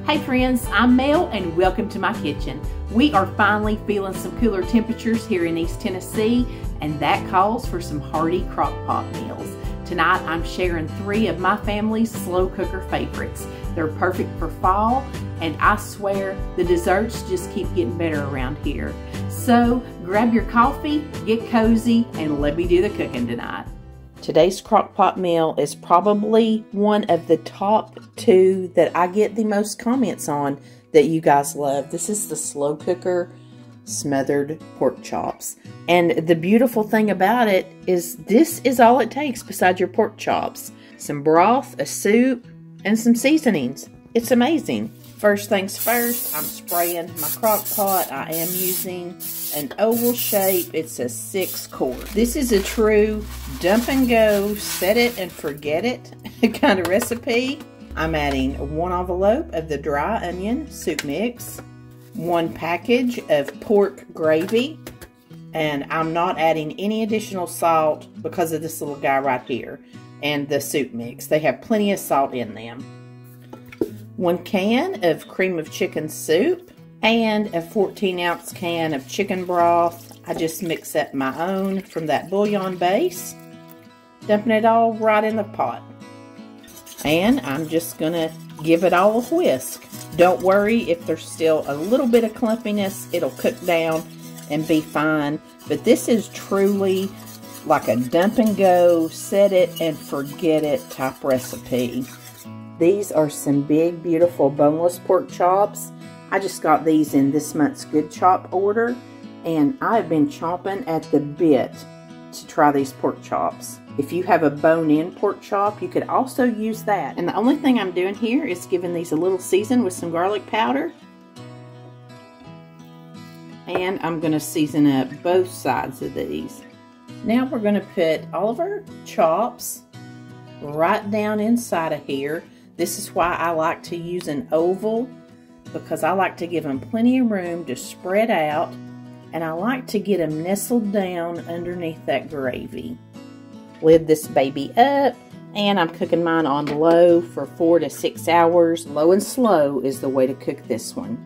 Hey friends, I'm Mel and welcome to my kitchen. We are finally feeling some cooler temperatures here in East Tennessee, and that calls for some hearty crockpot meals. Tonight I'm sharing 3 of my family's slow cooker favorites. They're perfect for fall, and I swear the desserts just keep getting better around here. So grab your coffee, get cozy, and let me do the cooking tonight. Today's crockpot meal is probably one of the top 2 that I get the most comments on that you guys love. This is the slow cooker smothered pork chops. And the beautiful thing about it is this is all it takes besides your pork chops. Some broth, a soup, and some seasonings. It's amazing. First things first, I'm spraying my crock pot. I am using an oval shape. It's a 6-quart. This is a true dump and go, set it and forget it kind of recipe. I'm adding 1 envelope of the dry onion soup mix, 1 package of pork gravy, and I'm not adding any additional salt because of this little guy right here and the soup mix. They have plenty of salt in them. 1 can of cream of chicken soup and a 14-ounce can of chicken broth. I just mix up my own from that bouillon base, dumping it all right in the pot. And I'm just gonna give it all a whisk. Don't worry if there's still a little bit of clumpiness, it'll cook down and be fine. But this is truly like a dump and go, set it and forget it type recipe. These are some big, beautiful boneless pork chops. I just got these in this month's Good Chop order, and I've been chomping at the bit to try these pork chops. If you have a bone-in pork chop, you could also use that. And the only thing I'm doing here is giving these a little season with some garlic powder. And I'm going to season up both sides of these. Now we're going to put all of our chops right down inside of here. This is why I like to use an oval, because I like to give them plenty of room to spread out, and I like to get them nestled down underneath that gravy. Lid this baby up, and I'm cooking mine on low for 4 to 6 hours. Low and slow is the way to cook this one.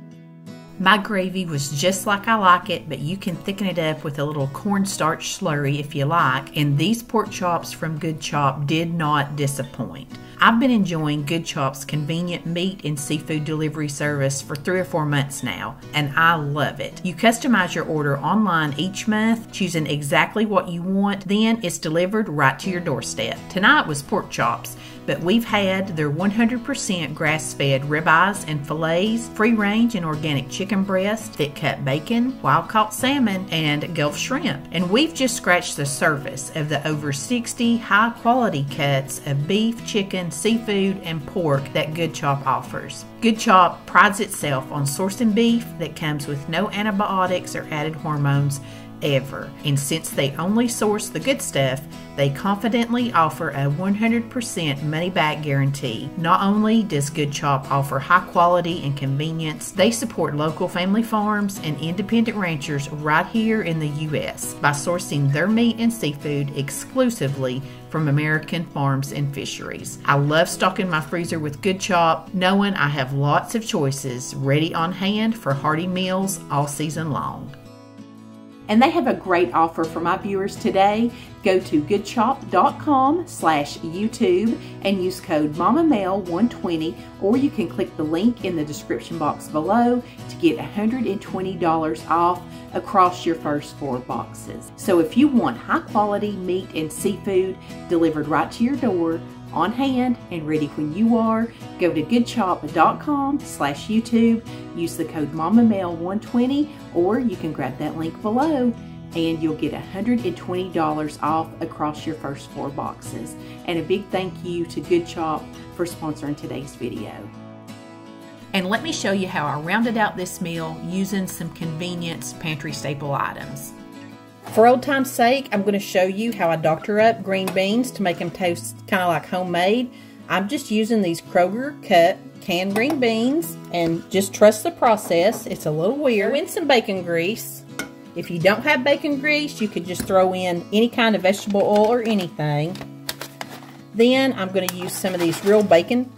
My gravy was just like I like it, but you can thicken it up with a little cornstarch slurry if you like, and these pork chops from Good Chop did not disappoint. I've been enjoying Good Chop's convenient meat and seafood delivery service for 3 or 4 months now, and I love it. You customize your order online each month, choosing exactly what you want, then it's delivered right to your doorstep. Tonight was pork chops, but we've had their 100% grass-fed ribeyes and fillets, free-range and organic chicken breast, thick-cut bacon, wild-caught salmon, and Gulf shrimp. And we've just scratched the surface of the over 60 high-quality cuts of beef, chicken, seafood, and pork that Good Chop offers. Good Chop prides itself on sourcing beef that comes with no antibiotics or added hormones ever. And since they only source the good stuff, they confidently offer a 100% money-back guarantee. Not only does Good Chop offer high quality and convenience, they support local family farms and independent ranchers right here in the U.S. by sourcing their meat and seafood exclusively from American farms and fisheries. I love stocking my freezer with Good Chop, knowing I have lots of choices ready on hand for hearty meals all season long. And they have a great offer for my viewers today. Go to goodchop.com/YouTube and use code MommaMel120, or you can click the link in the description box below to get $120 off across your first 4 boxes. So if you want high quality meat and seafood delivered right to your door, on hand and ready when you are, go to goodchop.com/YouTube, use the code MommaMel120, or you can grab that link below and you'll get $120 off across your first 4 boxes. And a big thank you to Good Chop for sponsoring today's video. And let me show you how I rounded out this meal using some convenience pantry staple items. For old time's sake, I'm going to show you how I doctor up green beans to make them taste kind of like homemade. I'm just using these Kroger cut canned green beans, and just trust the process. It's a little weird. Throw in some bacon grease. If you don't have bacon grease, you could just throw in any kind of vegetable oil or anything. Then I'm going to use some of these real bacon,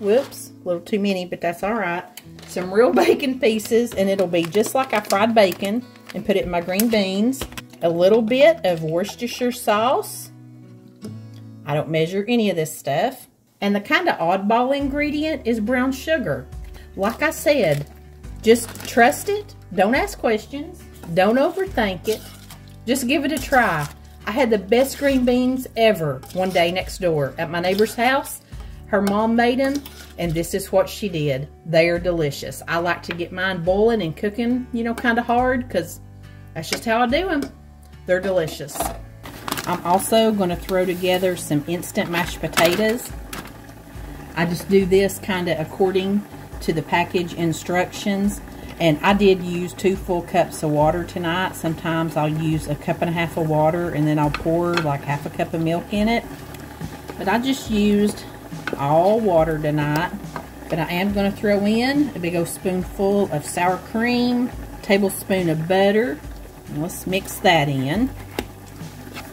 A little too many, but that's all right. Some real bacon pieces, and it'll be just like I fried bacon, and put it in my green beans. A little bit of Worcestershire sauce. I don't measure any of this stuff. And the kind of oddball ingredient is brown sugar. Like I said, just trust it. Don't ask questions. Don't overthink it. Just give it a try. I had the best green beans ever one day next door at my neighbor's house. Her mom made them, and this is what she did. They are delicious. I like to get mine boiling and cooking, you know, kind of hard, because that's just how I do them. They're delicious. I'm also going to throw together some instant mashed potatoes. I just do this kind of according to the package instructions. And I did use 2 full cups of water tonight. Sometimes I'll use 1.5 cups of water, and then I'll pour like 1/2 cup of milk in it. But I just used all water tonight. But I am going to throw in a big old spoonful of sour cream, tablespoon of butter. And let's mix that in.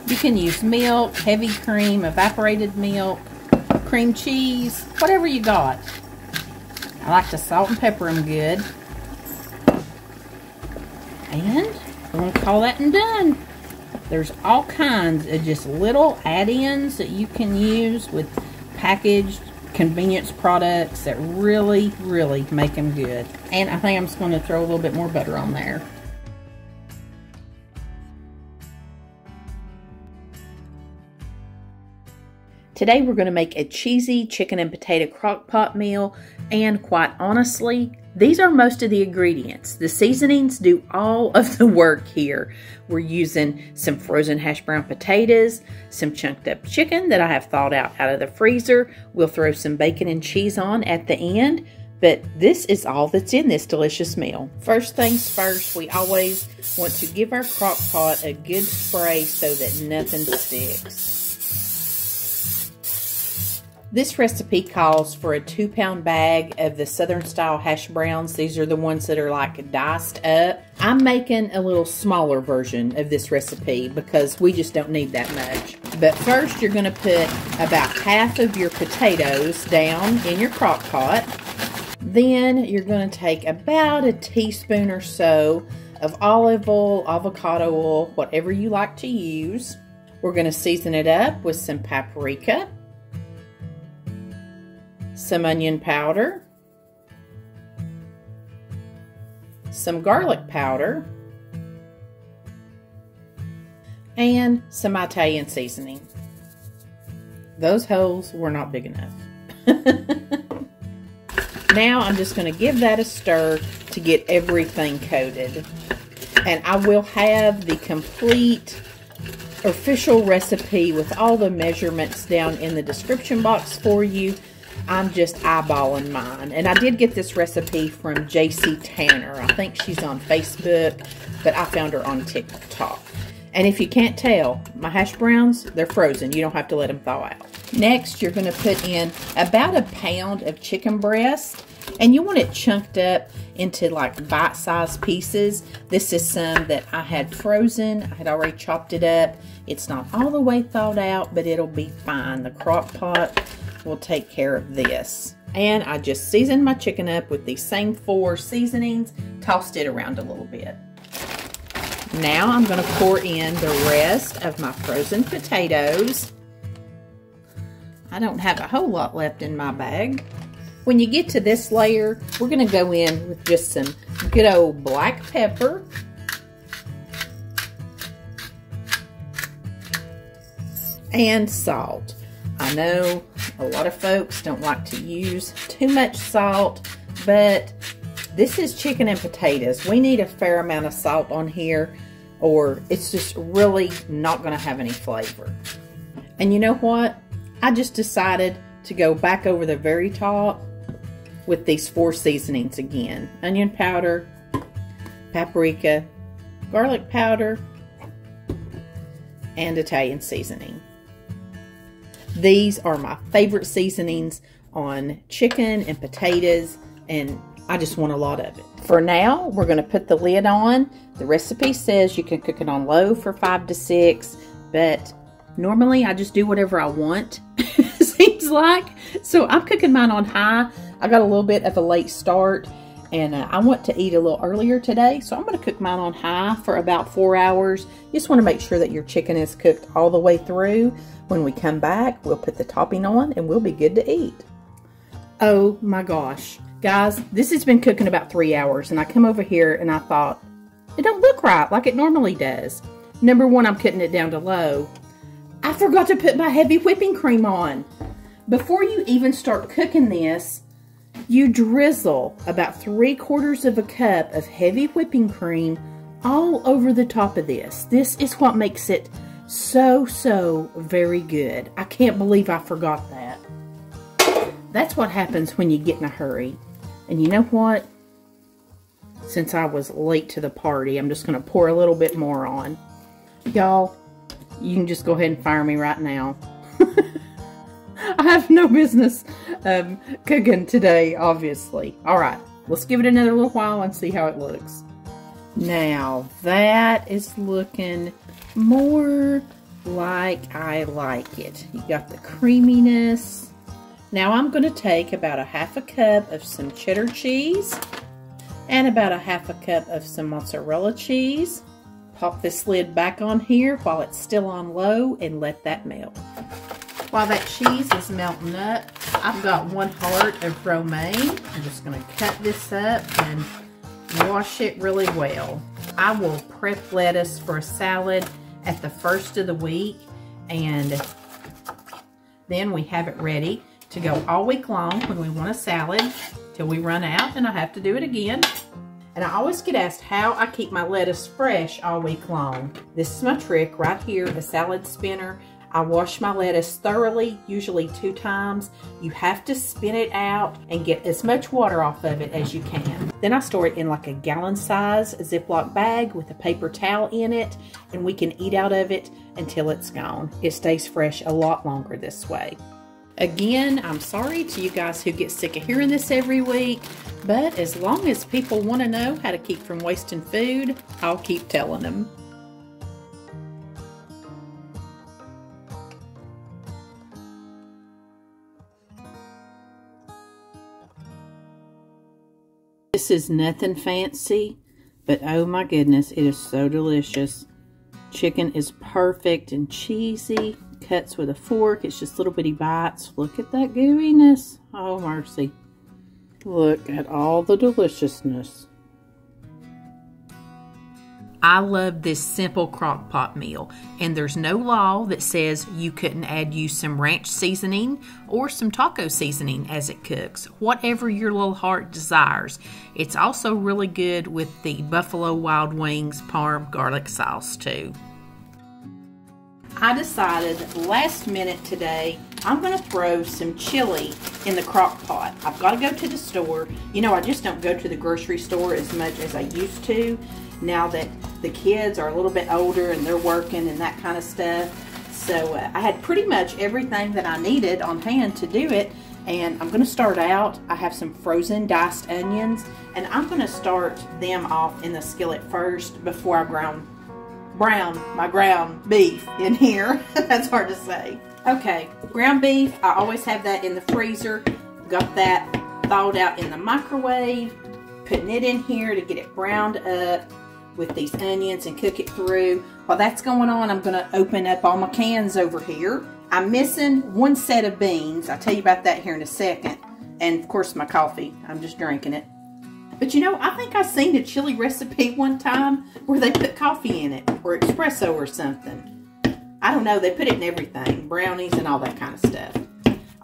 You can use milk, heavy cream, evaporated milk, cream cheese, whatever you got. I like to salt and pepper them good. And we're going to call that and done. There's all kinds of just little add-ins that you can use with packaged convenience products that really, really make them good. And I think I'm just going to throw a little bit more butter on there. Today we're going to make a cheesy chicken and potato crock pot meal, and quite honestly, these are most of the ingredients. The seasonings do all of the work here. We're using some frozen hash brown potatoes, some chunked up chicken that I have thawed out of the freezer. We'll throw some bacon and cheese on at the end, but this is all that's in this delicious meal. First things first, we always want to give our crock pot a good spray so that nothing sticks. This recipe calls for a 2-pound bag of the Southern style hash browns. These are the ones that are like diced up. I'm making a little smaller version of this recipe because we just don't need that much. But first you're going to put about half of your potatoes down in your crock pot. Then you're going to take about a teaspoon or so of olive oil, avocado oil, whatever you like to use. We're going to season it up with some paprika, some onion powder, some garlic powder, and some Italian seasoning. Those holes were not big enough. Now I'm just going to give that a stir to get everything coated. And I will have the complete official recipe with all the measurements down in the description box for you. I'm just eyeballing mine. And I did get this recipe from JC Tanner. I think she's on Facebook, but I found her on TikTok. And if you can't tell, my hash browns, they're frozen. You don't have to let them thaw out. Next, you're going to put in about 1 pound of chicken breast. And you want it chunked up into like bite-sized pieces. This is some that I had frozen. I had already chopped it up. It's not all the way thawed out, but it'll be fine. The crock pot will take care of this. And I just seasoned my chicken up with these same 4 seasonings, tossed it around a little bit. Now I'm going to pour in the rest of my frozen potatoes. I don't have a whole lot left in my bag. When you get to this layer, we're going to go in with just some good old black pepper. And salt. I know a lot of folks don't like to use too much salt, but this is chicken and potatoes. We need a fair amount of salt on here, or it's just really not going to have any flavor. And you know what? I just decided to go back over the very top with these 4 seasonings again. Onion powder, paprika, garlic powder, and Italian seasoning. These are my favorite seasonings on chicken and potatoes, and I just want a lot of it. For now, we're going to put the lid on. The recipe says you can cook it on low for 5 to 6, but normally I just do whatever I want, seems like. So I'm cooking mine on high I got a little bit of a late start, and I want to eat a little earlier today, so I'm going to cook mine on high for about 4 hours. You just want to make sure that your chicken is cooked all the way through. When we come back, we'll put the topping on and we'll be good to eat. Oh my gosh. Guys, this has been cooking about 3 hours, and I come over here and I thought, it don't look right like it normally does. Number one, I'm cutting it down to low. I forgot to put my heavy whipping cream on. Before you even start cooking this, you drizzle about 3/4 of a cup of heavy whipping cream all over the top of this. This is what makes it so very good. I can't believe I forgot that. That's what happens when you get in a hurry. And you know what? Since I was late to the party, I'm just going to pour a little bit more on. Y'all, you can just go ahead and fire me right now. I have no business cooking today, obviously. Alright, let's give it another little while and see how it looks. Now, that is looking more like I like it. You got the creaminess. Now I'm going to take about 1/2 cup of some cheddar cheese and about 1/2 cup of some mozzarella cheese. Pop this lid back on here while it's still on low and let that melt. While that cheese is melting up, I've got 1 heart of romaine. I'm just going to cut this up and wash it really well. I will prep lettuce for a salad at the first of the week, and then we have it ready to go all week long when we want a salad till we run out, and I have to do it again. And I always get asked how I keep my lettuce fresh all week long. This is my trick right here, the salad spinner. I wash my lettuce thoroughly, usually 2 times. You have to spin it out and get as much water off of it as you can. Then I store it in like a gallon-size Ziploc bag with a paper towel in it, and we can eat out of it until it's gone. It stays fresh a lot longer this way. Again, I'm sorry to you guys who get sick of hearing this every week, but as long as people want to know how to keep from wasting food, I'll keep telling them. This is nothing fancy, but oh my goodness, it is so delicious. Chicken is perfect and cheesy. Cuts with a fork. It's just little bitty bites. Look at that gooiness. Oh mercy. Look at all the deliciousness. I love this simple crock pot meal, and there's no law that says you couldn't use some ranch seasoning or some taco seasoning as it cooks, whatever your little heart desires. It's also really good with the Buffalo Wild Wings Parm garlic sauce too. I decided last minute today I'm going to throw some chili in the crock pot. I've got to go to the store. You know, I just don't go to the grocery store as much as I used to now that the kids are a little bit older and they're working and that kind of stuff. So I had pretty much everything that I needed on hand to do it, and I'm going to start out. I have some frozen diced onions, and I'm going to start them off in the skillet first before I brown my ground beef in here. That's hard to say. Okay, ground beef, I always have that in the freezer. Got that thawed out in the microwave. Putting it in here to get it browned up with these onions and cook it through. While that's going on, I'm going to open up all my cans over here. I'm missing 1 set of beans. I'll tell you about that here in a second. And of course my coffee. I'm just drinking it. But you know, I think I seen a chili recipe one time where they put coffee in it, or espresso or something. I don't know, they put it in everything, brownies and all that kind of stuff.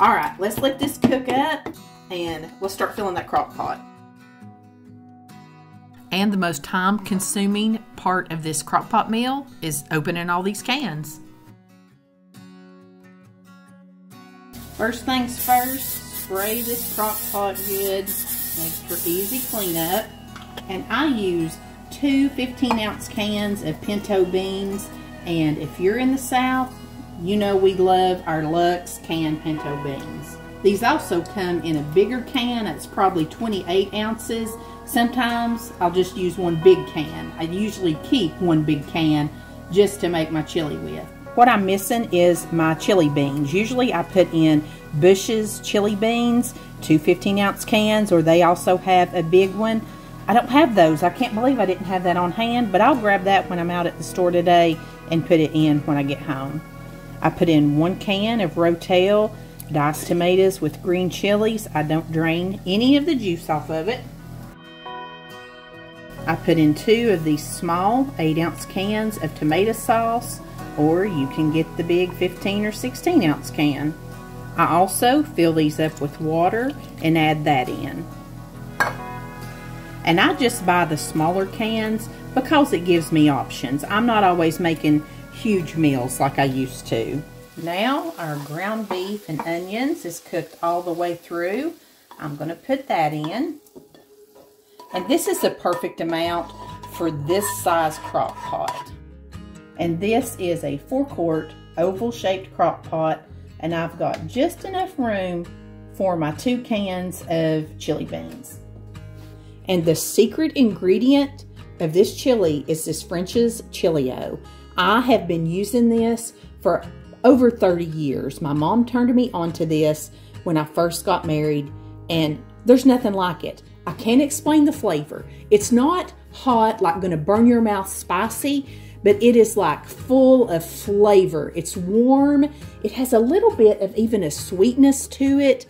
Alright, let's let this cook up and we'll start filling that crock pot. And the most time-consuming part of this crock pot meal is opening all these cans. First things first, spray this crock pot good. Makes for easy cleanup. And I use 2 15-ounce cans of pinto beans. And if you're in the South, you know we love our Lux canned pinto beans. These also come in a bigger can. It's probably 28 ounces. Sometimes I'll just use 1 big can. I usually keep 1 big can just to make my chili with. What I'm missing is my chili beans. Usually I put in Bush's chili beans, 2 15-ounce cans, or they also have a big one. I don't have those. I can't believe I didn't have that on hand, but I'll grab that when I'm out at the store today and put it in when I get home. I put in 1 can of Rotel diced tomatoes with green chilies. I don't drain any of the juice off of it. I put in 2 of these small 8-ounce cans of tomato sauce, or you can get the big 15 or 16-ounce can. I also fill these up with water and add that in. And I just buy the smaller cans because it gives me options. I'm not always making huge meals like I used to. Now our ground beef and onions is cooked all the way through. I'm going to put that in. And this is the perfect amount for this size crock pot. And this is a 4-quart oval-shaped crock pot, and I've got just enough room for my 2 cans of chili beans. And the secret ingredient of this chili is this French's Chilio. I have been using this for over 30 years. My mom turned me onto this when I first got married, and there's nothing like it. I can't explain the flavor. It's not hot, like gonna burn your mouth spicy, but it is like full of flavor. It's warm. It has a little bit of even a sweetness to it.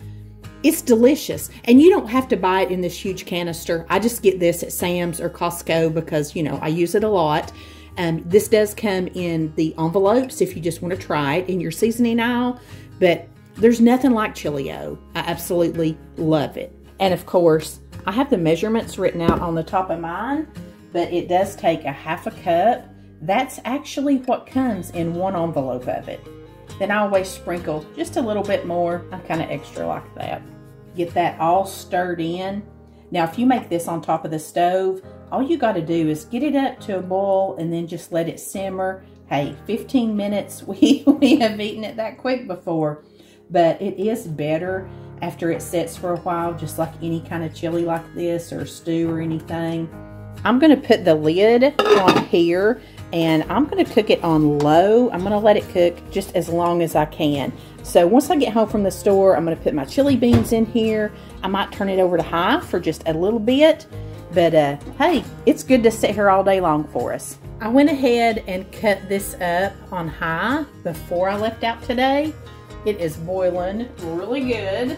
It's delicious. And you don't have to buy it in this huge canister. I just get this at Sam's or Costco because, you know, I use it a lot. This does come in the envelopes if you just want to try it in your seasoning aisle. But there's nothing like Chilio. I absolutely love it. And of course, I have the measurements written out on the top of mine, but it does take a 1/2 cup. That's actually what comes in 1 envelope of it. Then I always sprinkle just a little bit more. I'm kind of extra like that. Get that all stirred in. Now, if you make this on top of the stove, all you got to do is get it up to a boil and then just let it simmer. Hey, 15 minutes, we have eaten it that quick before, but it is better after it sits for a while, just like any kind of chili like this or stew or anything. I'm going to put the lid on here and I'm going to cook it on low. I'm going to let it cook just as long as I can. So once I get home from the store, I'm going to put my chili beans in here. I might turn it over to high for just a little bit, but hey, it's good to sit here all day long for us. I went ahead and cut this up on high before I left out today. It is boiling really good.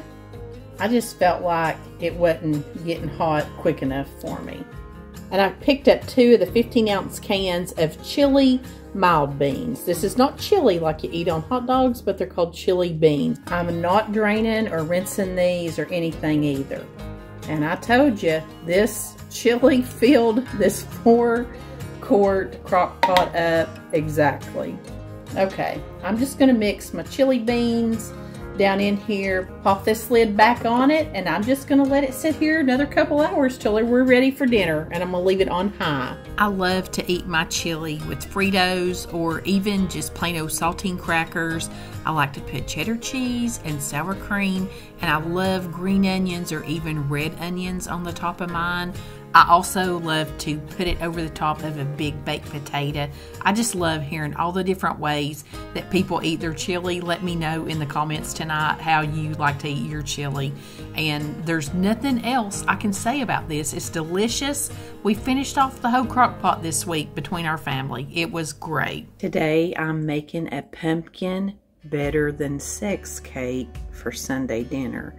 I just felt like it wasn't getting hot quick enough for me. And I picked up 2 of the 15-ounce cans of chili mild beans. This is not chili like you eat on hot dogs, but they're called chili beans. I'm not draining or rinsing these or anything either. And I told you, this chili filled this 4-quart crock pot up exactly. Okay, I'm just gonna mix my chili beans down in here, pop this lid back on it, and I'm just gonna let it sit here another couple hours till we're ready for dinner, and I'm gonna leave it on high. I love to eat my chili with Fritos or even just plain old saltine crackers. I like to put cheddar cheese and sour cream, and I love green onions or even red onions on the top of mine. I also love to put it over the top of a big baked potato. I just love hearing all the different ways that people eat their chili. Let me know in the comments tonight how you like to eat your chili. And there's nothing else I can say about this. It's delicious. We finished off the whole crock pot this week between our family. It was great. Today I'm making a pumpkin better than sex cake for Sunday dinner.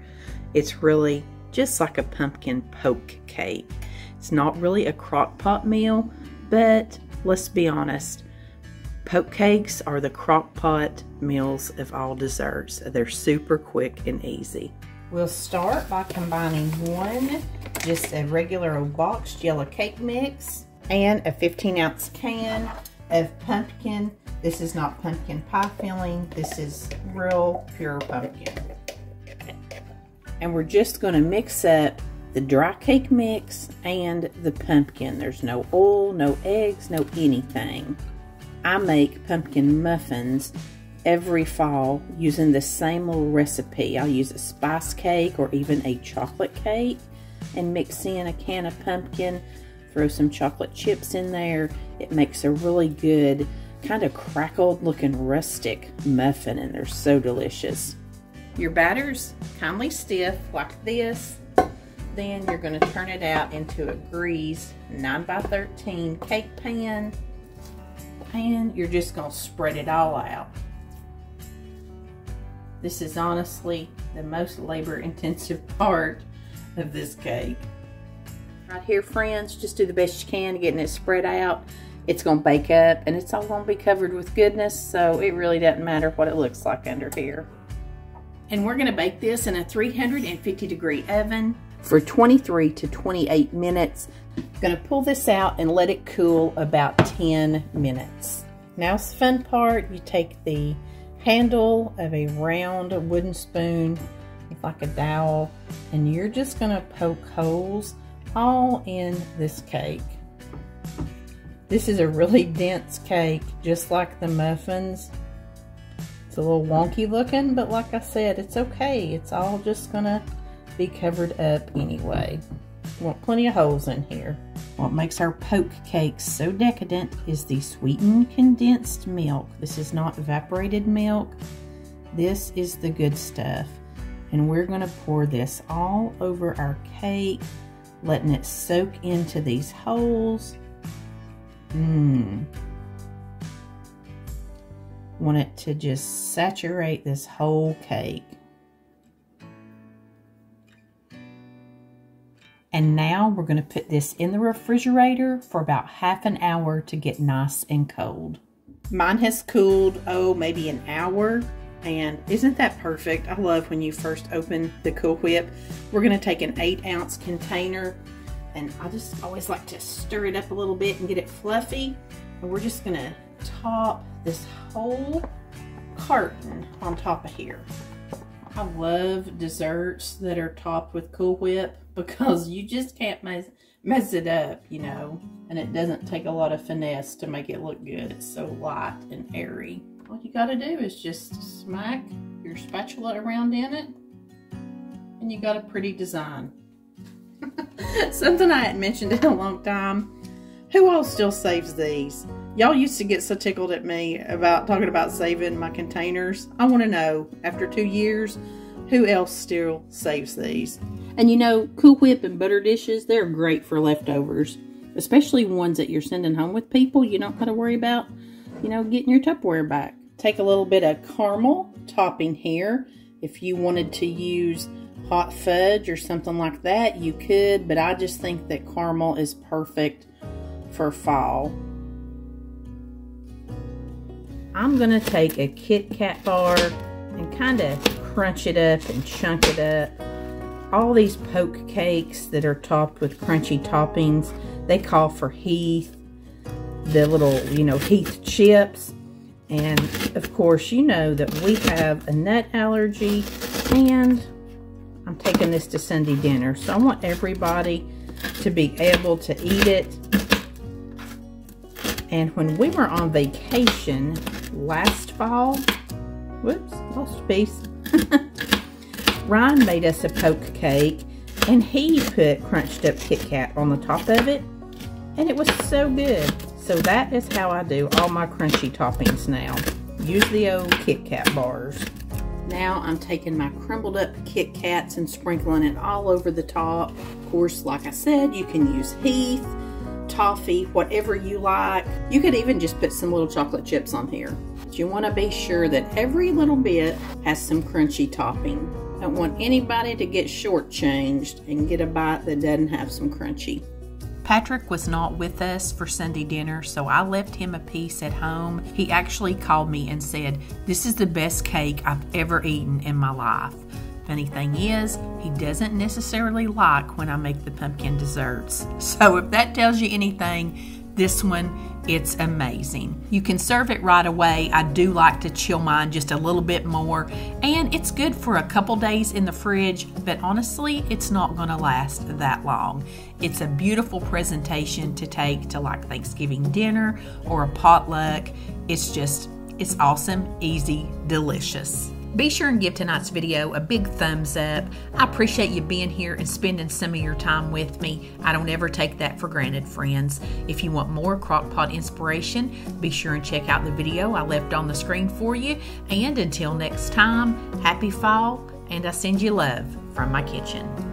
It's really just like a pumpkin poke cake. It's not really a crock pot meal, but let's be honest, poke cakes are the crock pot meals of all desserts. They're super quick and easy. We'll start by combining just a regular old boxed yellow cake mix and a 15-ounce can of pumpkin. This is not pumpkin pie filling. This is real pure pumpkin. And we're just going to mix up the dry cake mix and the pumpkin. There's no oil, no eggs, no anything. I make pumpkin muffins every fall using the same little recipe. I'll use a spice cake or even a chocolate cake and mix in a can of pumpkin, throw some chocolate chips in there. It makes a really good kind of crackled looking rustic muffin, and they're so delicious. Your batter's kindly stiff like this. Then you're going to turn it out into a greased 9x13 cake pan, and you're just going to spread it all out. This is honestly the most labor-intensive part of this cake. Right here, friends, just do the best you can getting it spread out. It's going to bake up, and it's all going to be covered with goodness, so it really doesn't matter what it looks like under here. And we're going to bake this in a 350-degree oven for 23 to 28 minutes. I'm going to pull this out and let it cool about 10 minutes. Now's the fun part. You take the handle of a round wooden spoon with like a dowel, and you're just going to poke holes all in this cake. This is a really dense cake, just like the muffins. It's a little wonky looking, but like I said, it's okay. It's all just gonna be covered up anyway. Want plenty of holes in here. What makes our poke cakes so decadent is the sweetened condensed milk. This is not evaporated milk. This is the good stuff. And we're gonna pour this all over our cake, letting it soak into these holes. Want it to just saturate this whole cake. And now we're going to put this in the refrigerator for about half an hour to get nice and cold. Mine has cooled, oh, maybe an hour. And isn't that perfect? I love when you first open the Cool Whip. We're going to take an 8-ounce container, and I just always like to stir it up a little bit and get it fluffy. And we're just going to top this whole carton on top of here. I love desserts that are topped with Cool Whip because you just can't mess it up, you know, and it doesn't take a lot of finesse to make it look good. It's so light and airy. All you gotta do is just smack your spatula around in it, and you got a pretty design. Something I hadn't mentioned in a long time. Who all still saves these? Y'all used to get so tickled at me about talking about saving my containers. I want to know, after 2 years, who else still saves these? And you know, Cool Whip and butter dishes, they're great for leftovers. Especially ones that you're sending home with people. You don't got to worry about, you know, getting your Tupperware back. Take a little bit of caramel topping here. If you wanted to use hot fudge or something like that, you could. But I just think that caramel is perfect for fall. I'm going to take a Kit Kat bar and kind of crunch it up and chunk it up. All these poke cakes that are topped with crunchy toppings, they call for Heath, the little, you know, Heath chips. And of course, you know that we have a nut allergy, and I'm taking this to Sunday dinner. So I want everybody to be able to eat it. And when we were on vacation last fall, whoops, lost a piece. Ryan made us a poke cake, and he put crunched up Kit Kat on the top of it, and it was so good. So that is how I do all my crunchy toppings now. Use the old Kit Kat bars. Now I'm taking my crumbled up Kit Kats and sprinkling it all over the top. Of course, like I said, you can use Heath, toffee, whatever you like. You could even just put some little chocolate chips on here. But you want to be sure that every little bit has some crunchy topping. Don't want anybody to get shortchanged and get a bite that doesn't have some crunchy. Patrick was not with us for Sunday dinner, so I left him a piece at home. He actually called me and said, "This is the best cake I've ever eaten in my life." Funny thing is, he doesn't necessarily like when I make the pumpkin desserts. So if that tells you anything, this one, it's amazing. You can serve it right away. I do like to chill mine just a little bit more, and it's good for a couple days in the fridge, but honestly, it's not gonna last that long. It's a beautiful presentation to take to like Thanksgiving dinner or a potluck. It's awesome, easy, delicious. Be sure and give tonight's video a big thumbs up. I appreciate you being here and spending some of your time with me. I don't ever take that for granted, friends. If you want more Crockpot inspiration, be sure and check out the video I left on the screen for you. And until next time, happy fall, and I send you love from my kitchen.